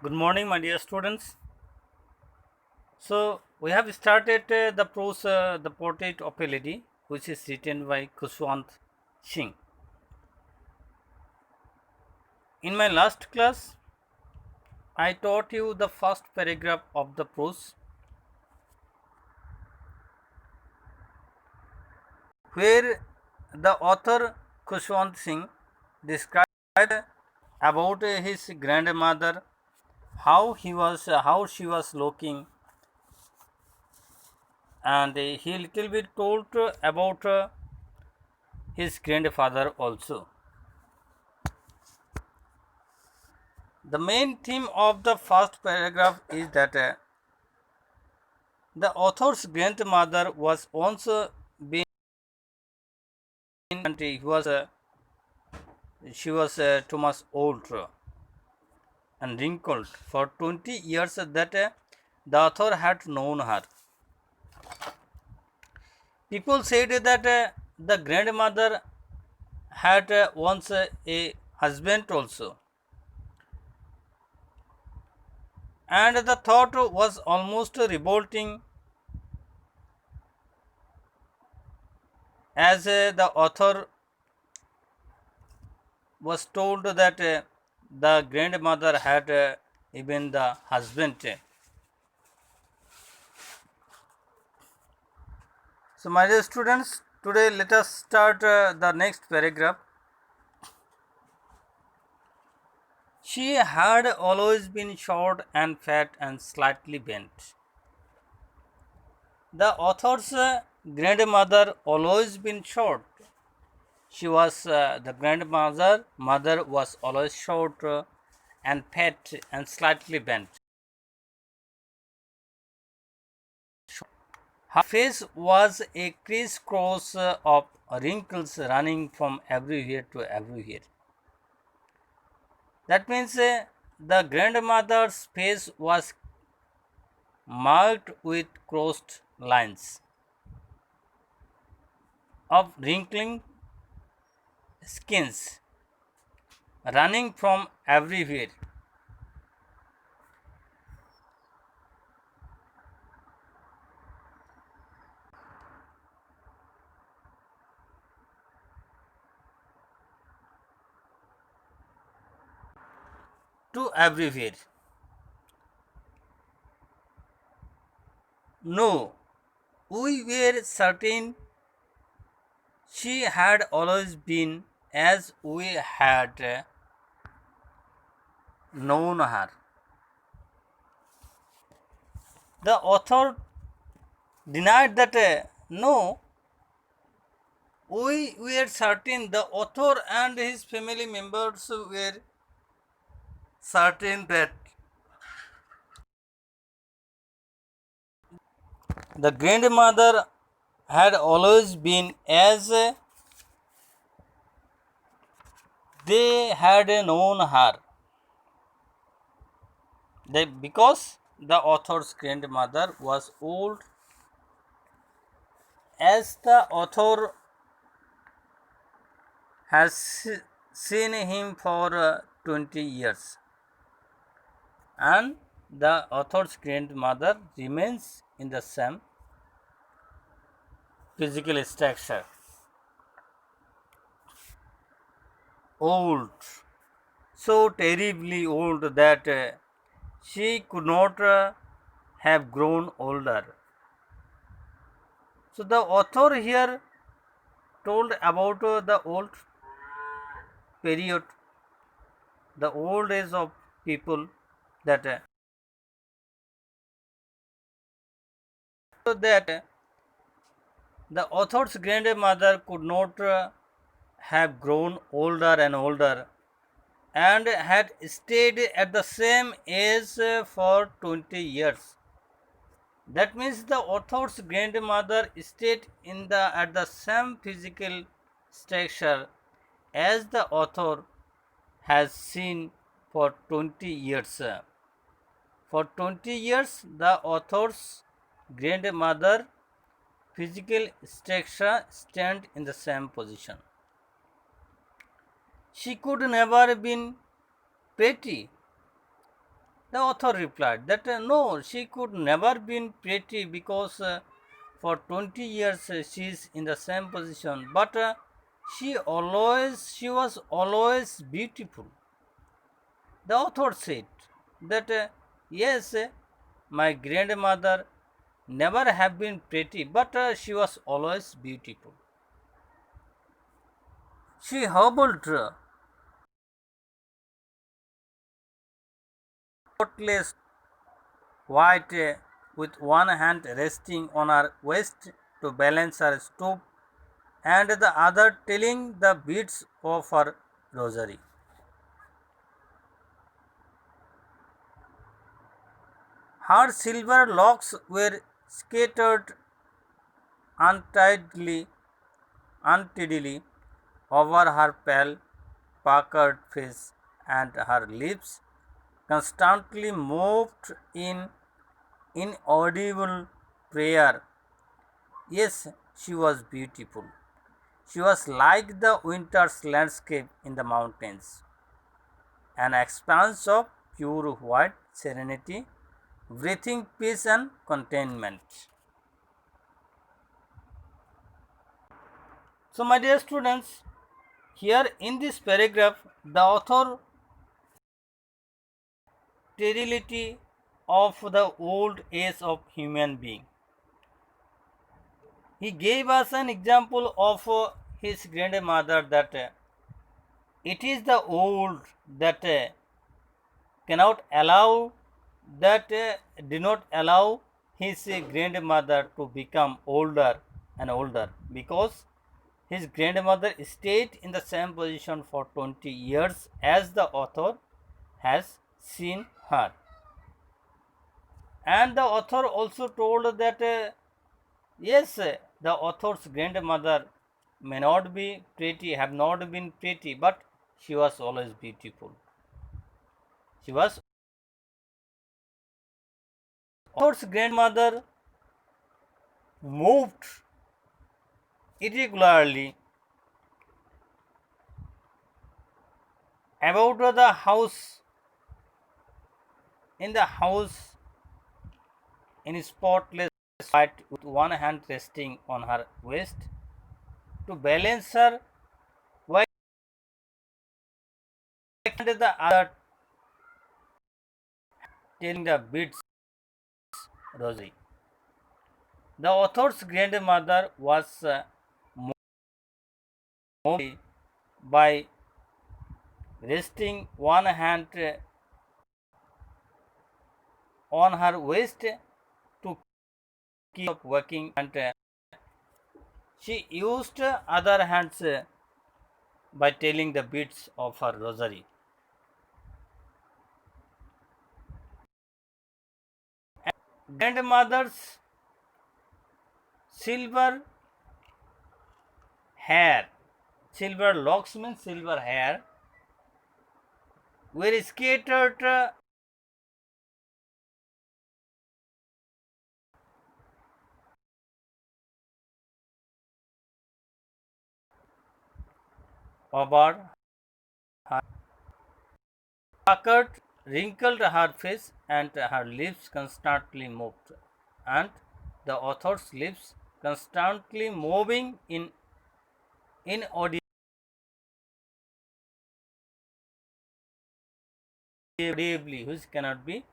Good morning, my dear students. So, we have started the prose, The Portrait of a Lady, which is written by Khushwant Singh. In my last class, I taught you the first paragraph of the prose, where the author Khushwant Singh described about his grandmother, how she was looking, and he little bit told about his grandfather also. The main theme of the first paragraph is that the author's grandmother was once been and she was too much old and wrinkled for 20 years that the author had known her. People said that the grandmother had once a husband also, and the thought was almost revolting, as the author was told that the grandmother had even the husband. So, my dear students, today let us start the next paragraph. She had always been short and fat and slightly bent. The author's grandmother always been short. She was the mother was always short and fat and slightly bent. Her face was a crisscross of wrinkles running from everywhere to everywhere. That means the grandmother's face was marked with crossed lines of wrinkling skins running from everywhere. To everywhere. No, we were certain she had always been as we had known her. The author denied that no, we were certain, the author and his family members were certain that the grandmother had always been as they had known her. Because the author's grandmother was old, as the author has seen him for 20 years, and the author's grandmother remains in the same physical structure. Old, so terribly old that she could not have grown older. So, the author here told about the old period, the old age of people, that the author's grandmother could not have grown older and older and had stayed at the same age for 20 years. That means the author's grandmother stayed at the same physical structure as the author has seen for 20 years. For 20 years, the author's grandmother physical structure stand in the same position. She could never been pretty. The author replied that no, she could never be pretty because for 20 years she is in the same position, but she was always beautiful. The author said that yes, my grandmother never have been pretty, but she was always beautiful. She hobbled spotless white with one hand resting on her waist to balance her stoop and the other telling the beads of her rosary. Her silver locks were scattered untidily, untidily over her pale, puckered face, and her lips constantly moved in inaudible prayer. Yes, she was beautiful. She was like the winter's landscape in the mountains, an expanse of pure white serenity, breathing peace and contentment. So, my dear students, here in this paragraph, the author sterility of the old age of human being. He gave us an example of his grandmother that it is the old that cannot allow that do not allow his grandmother to become older and older because his grandmother stayed in the same position for 20 years as the author has seen her. And the author also told that yes, the author's grandmother may not be pretty, have not been pretty, but she was always beautiful. She was author's grandmother moved irregularly about the house in the house in spotless white with one hand resting on her waist to balance her while the other telling the beads rosary. The author's grandmother was moved by resting one hand on her waist to keep working and she used other hands by telling the beads of her rosary. Grandmother's silver hair, silver locks means silver hair, were scattered over her puckered, wrinkled her face, and her lips constantly moved, and the author's lips constantly moving in inaudibly, which cannot be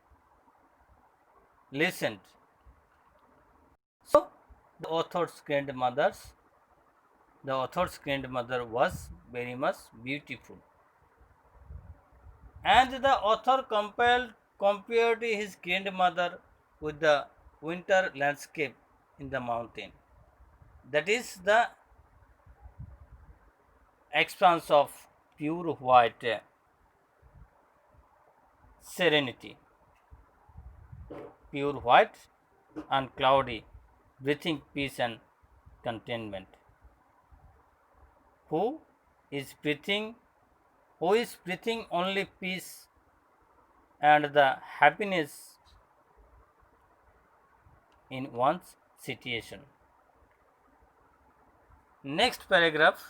listened. So, the author's grandmother was very much beautiful, and the author compared his grandmother with the winter landscape in the mountain. That is the expanse of pure white serenity, pure white and cloudy, breathing peace and contentment. Who is breathing? Who is breathing only peace and the happiness in one's situation? Next paragraph.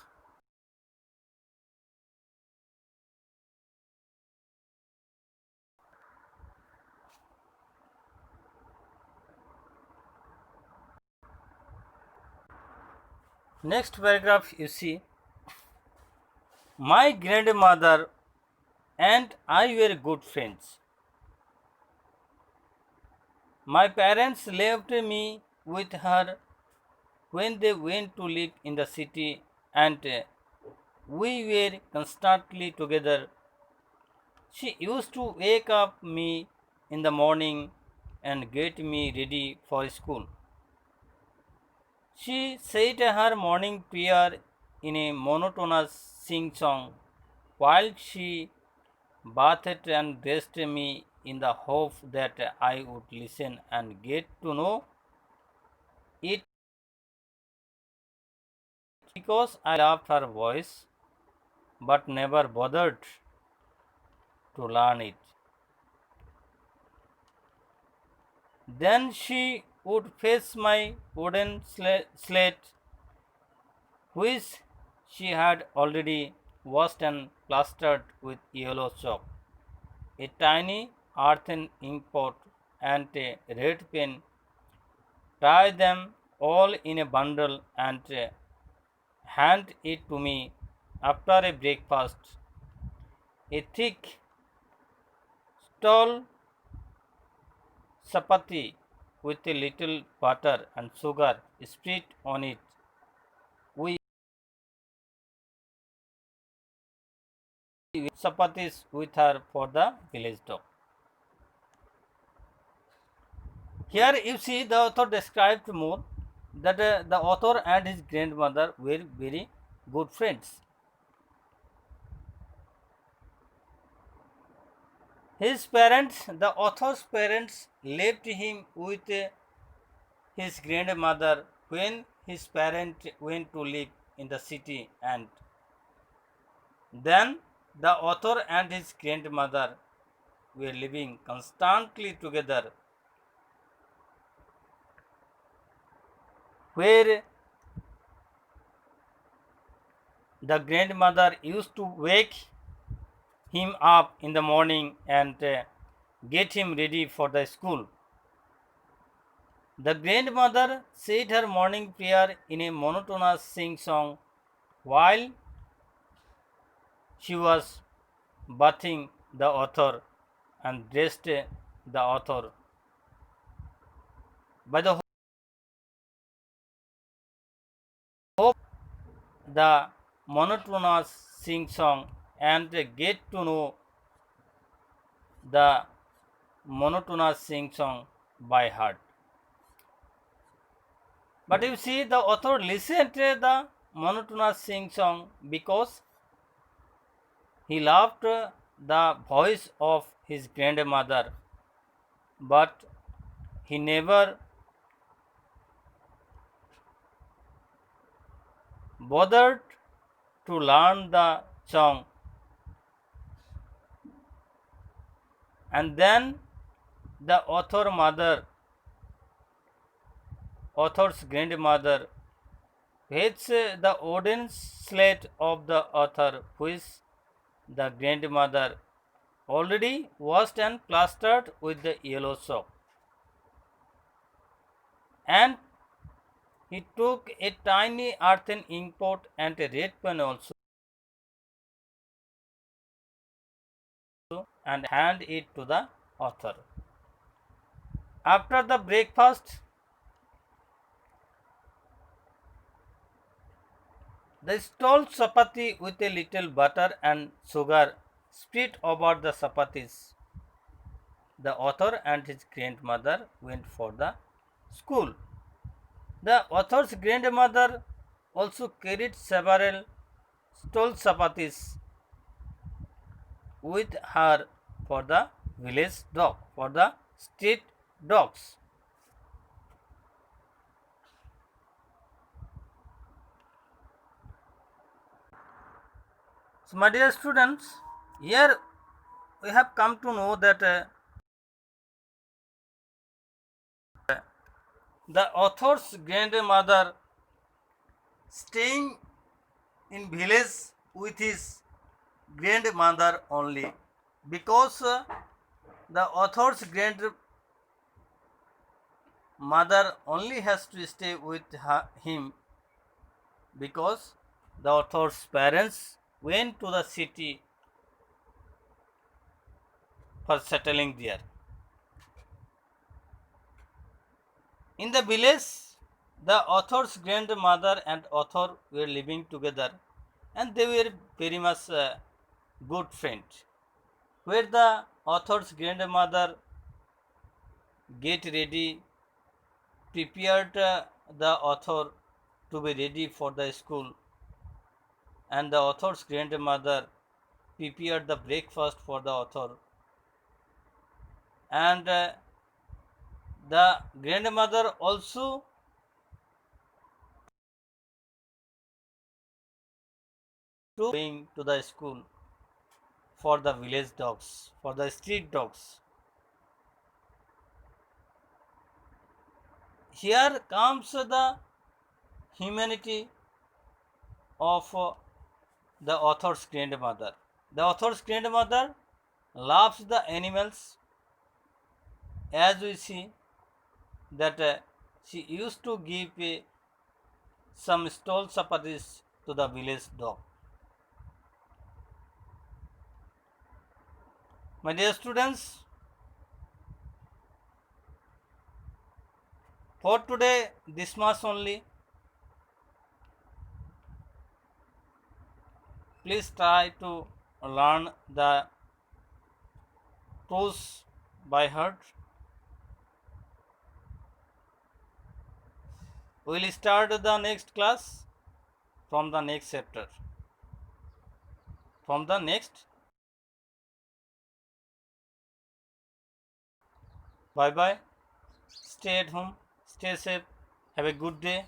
Next paragraph you see, my grandmother and I were good friends. My parents left me with her when they went to live in the city, and we were constantly together. She used to wake up me in the morning and get me ready for school. She said her morning prayer in a monotonous sing song while she bathed and dressed me in the hope that I would listen and get to know it because I loved her voice but never bothered to learn it. Then she would fetch my wooden slate, which she had already washed and plastered with yellow chalk, a tiny earthen ink pot, and a red pen, tie them all in a bundle and hand it to me after a breakfast. A thick, tall chapati with a little butter and sugar spread on it. We chapatis with her for the village dog. Here you see the author described more that the author and his grandmother were very good friends. His parents, the author's parents, left him with his grandmother when his parents went to live in the city, and then the author and his grandmother were living constantly together, where the grandmother used to wake him up in the morning and get him ready for the school. The grandmother said her morning prayer in a monotonous sing song while she was bathing the author and dressed the author. By the hope the monotonous sing song and get to know the monotonous sing song by heart. But you see, the author listened to the monotonous sing song because he loved the voice of his grandmother, but he never bothered to learn the song. And then the author's grandmother fetched the wooden slate of the author, which the grandmother already washed and plastered with the yellow chalk. And he took a tiny earthen ink pot and a red pen also and hand it to the author. After the breakfast, the stole chapati with a little butter and sugar spread over the chapatis. The author and his grandmother went for the school. The author's grandmother also carried several stole chapatis with her for the village dog, for the street dogs. So, my dear students, here we have come to know that the author's grandmother staying in village with his grandmother only, because the author's grandmother only has to stay with him because the author's parents went to the city for settling there. In the village, the author's grandmother and author were living together, and they were very much good friends. Where the author's grandmother get ready, prepared the author to be ready for the school, and the author's grandmother prepared the breakfast for the author, and the grandmother also going to the school for the village dogs, for the street dogs. Here comes the humanity of the author's grandmother. The author's grandmother loves the animals, as we see that she used to give some stole chapatis to the village dog. My dear students, for today this much only. Please try to learn the prose by heart. We will start the next class from the next chapter. From the next. Bye bye. Stay at home. Stay safe. Have a good day.